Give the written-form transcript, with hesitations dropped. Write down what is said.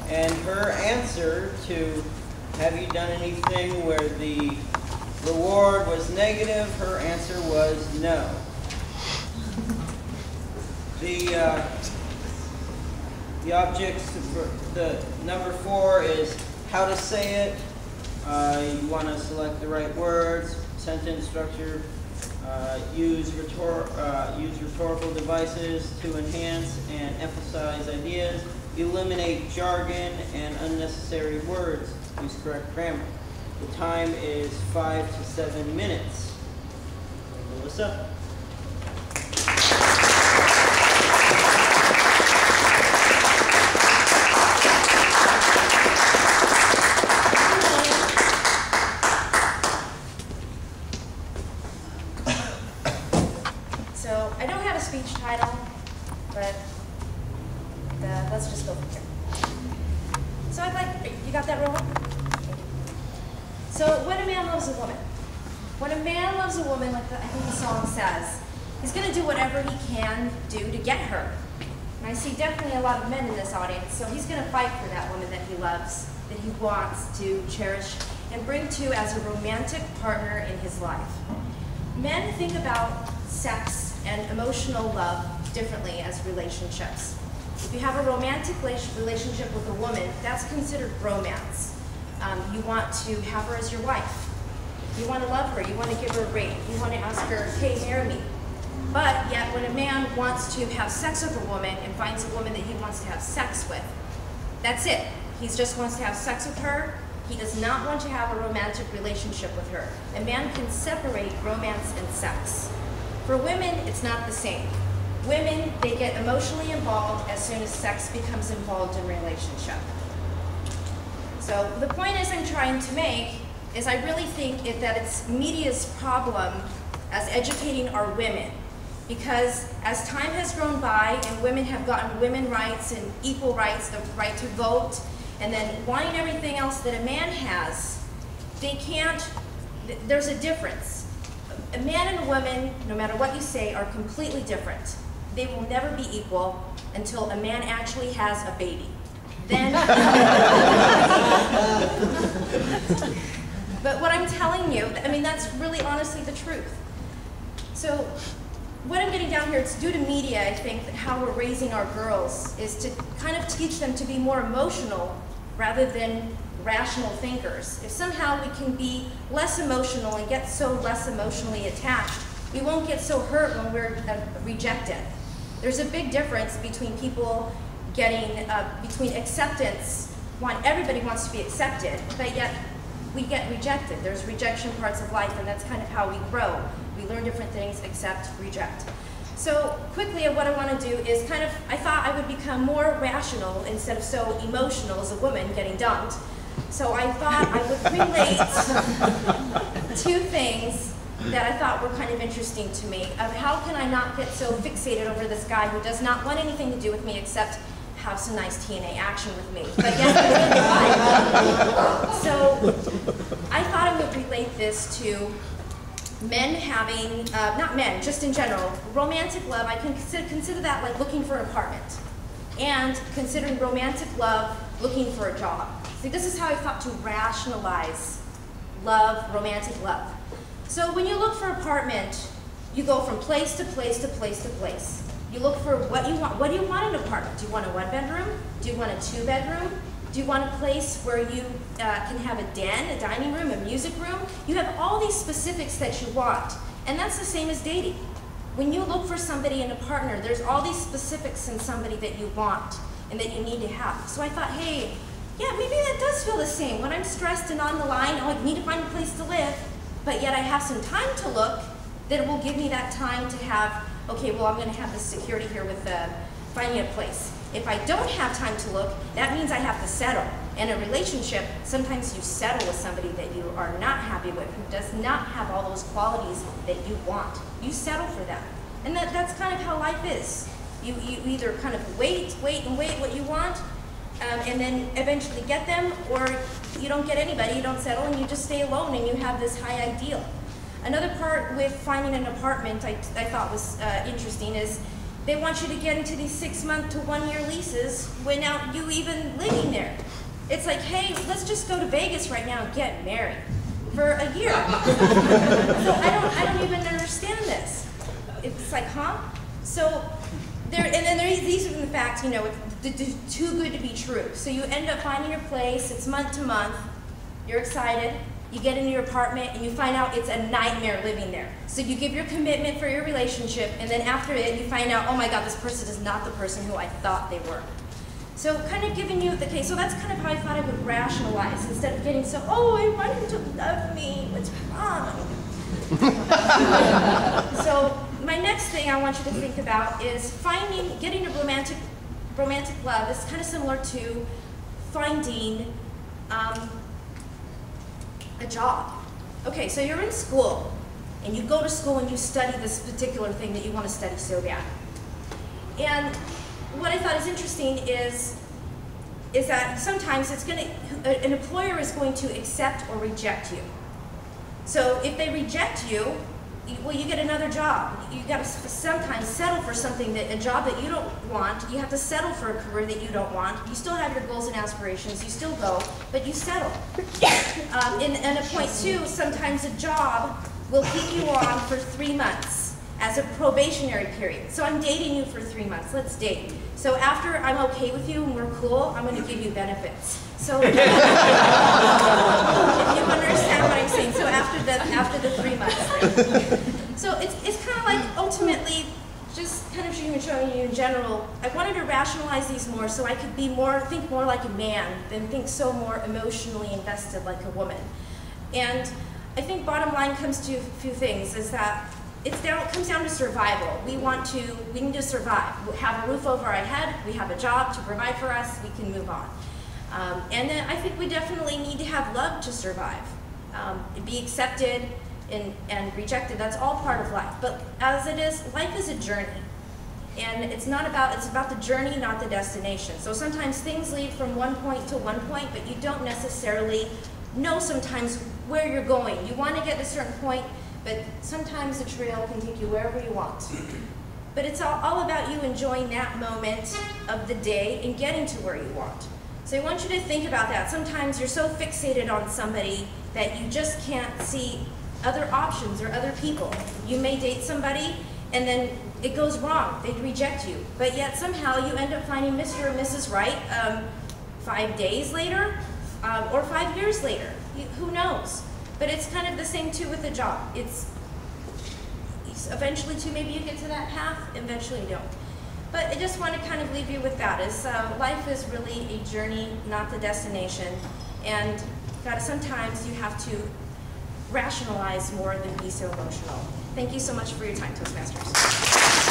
And her answer to have you done anything where the reward was negative, her answer was no. The objects for the number 4 is how to say it. You want to select the right words, sentence structure, use rhetorical devices to enhance and emphasize ideas, eliminate jargon and unnecessary words, use correct grammar. The time is 5 to 7 minutes. Melissa? So I don't have a speech title, but let's just go from here. So I'd like, you got that rolling? So when a man loves a woman, when a man loves a woman, like I think the song says, he's going to do whatever he can do to get her. And I see definitely a lot of men in this audience, so he's going to fight for that woman that he loves, that he wants to cherish and bring to as a romantic partner in his life. Men think about sex and emotional love differently as relationships. If you have a romantic relationship with a woman, that's considered romance. You want to have her as your wife. You want to love her. You want to give her a ring. You want to ask her, hey, marry me. But yet when a man wants to have sex with a woman and finds a woman that he wants to have sex with, that's it. He just wants to have sex with her. He does not want to have a romantic relationship with her. A man can separate romance and sex. For women, it's not the same. Women, they get emotionally involved as soon as sex becomes involved in relationship. So the point is I'm trying to make is I really think that it's media's problem as educating our women. Because as time has grown by and women have gotten women rights and equal rights, the right to vote, and then wanting everything else that a man has, they can't, there's a difference. A man and a woman, no matter what you say, are completely different. They will never be equal until a man actually has a baby. Then, but what I'm telling you, I mean, that's really honestly the truth. So what I'm getting down here, it's due to media, I think, that how we're raising our girls is to kind of teach them to be more emotional rather than rational thinkers. If somehow we can be less emotional and get so less emotionally attached, we won't get so hurt when we're rejected. There's a big difference between people getting, between acceptance, everybody wants to be accepted, but yet we get rejected. There's rejection parts of life, and that's kind of how we grow. We learn different things, accept, reject. So quickly, what I want to do is kind of, I thought I would become more rational instead of so emotional as a woman getting dumped. So I thought I would relate two things that I thought were kind of interesting to me of how can I not get so fixated over this guy who does not want anything to do with me except have some nice TNA action with me. But yes, so I thought I would relate this to men having, not men, just in general, romantic love. I can consider that like looking for an apartment, and considering romantic love looking for a job. See, this is how I thought to rationalize love, romantic love. So when you look for an apartment, you go from place to place to place to place. You look for what you want. What do you want in an apartment? Do you want a 1-bedroom? Do you want a 2-bedroom? Do you want a place where you can have a den, a dining room, a music room? You have all these specifics that you want. And that's the same as dating. When you look for somebody in a partner, there's all these specifics in somebody that you want and that you need to have. So I thought, hey, yeah, maybe that does feel the same. When I'm stressed and on the line, oh, I need to find a place to live, but yet I have some time to look, that will give me that time to have, okay, well, I'm going to have this security here with finding a place. If I don't have time to look, that means I have to settle. In a relationship, sometimes you settle with somebody that you are not happy with, who does not have all those qualities that you want. You settle for them. And that's kind of how life is. You either kind of wait what you want, and then eventually get them, or you don't get anybody, you don't settle, and you just stay alone and you have this high ideal. Another part with finding an apartment I thought was interesting is they want you to get into these 6-month to 1-year leases without you even living there. It's like, hey, let's just go to Vegas right now and get married for a year. So I don't even understand this. It's like, huh? So these are the facts, you know, it's too good to be true. So you end up finding your place, it's month to month, you're excited, you get into your apartment and you find out it's a nightmare living there. So you give your commitment for your relationship, and then after it you find out, oh my God, this person is not the person who I thought they were. So kind of giving you the case, so that's kind of how I thought I would rationalize instead of getting so, oh, I want him to love me, what's wrong? So my next thing I want you to think about is getting a romantic love is kind of similar to finding a job. Okay, so you're in school, and you go to school and you study this particular thing that you want to study so bad. And what I thought is interesting is that sometimes an employer is going to accept or reject you. So if they reject you, well, you get another job. You got to sometimes settle for a job that you don't want. You have to settle for a career that you don't want. You still have your goals and aspirations. You still go, but you settle. And a point two, sometimes a job will keep you on for 3 months as a probationary period. So I'm dating you for 3 months. Let's date. So after I'm okay with you and we're cool, I'm going to give you benefits. So if you understand what I'm saying, so after the 3 months. So it's kind of like ultimately just kind of showing you in general. I wanted to rationalize these more so I could think more like a man than think so more emotionally invested like a woman. And I think bottom line comes to a few things, is that it comes down to survival. We need to survive. We have a roof over our head, we have a job to provide for us, we can move on. And then I think we definitely need to have love to survive. Be accepted and rejected, that's all part of life. But as it is, life is a journey. And it's about the journey, not the destination. So sometimes things lead from one point to one point, but you don't necessarily know sometimes where you're going. You want to get to a certain point, but sometimes the trail can take you wherever you want. But it's all about you enjoying that moment of the day and getting to where you want. So I want you to think about that. Sometimes you're so fixated on somebody that you just can't see other options or other people. You may date somebody and then it goes wrong, they reject you. But yet somehow you end up finding Mr. or Mrs. Right 5 days later or 5 years later. Who knows? But it's kind of the same too with the job. It's eventually too, maybe you get to that path, eventually you don't. But I just want to kind of leave you with that, is life is really a journey, not the destination. And sometimes you have to rationalize more than be so emotional. Thank you so much for your time, Toastmasters.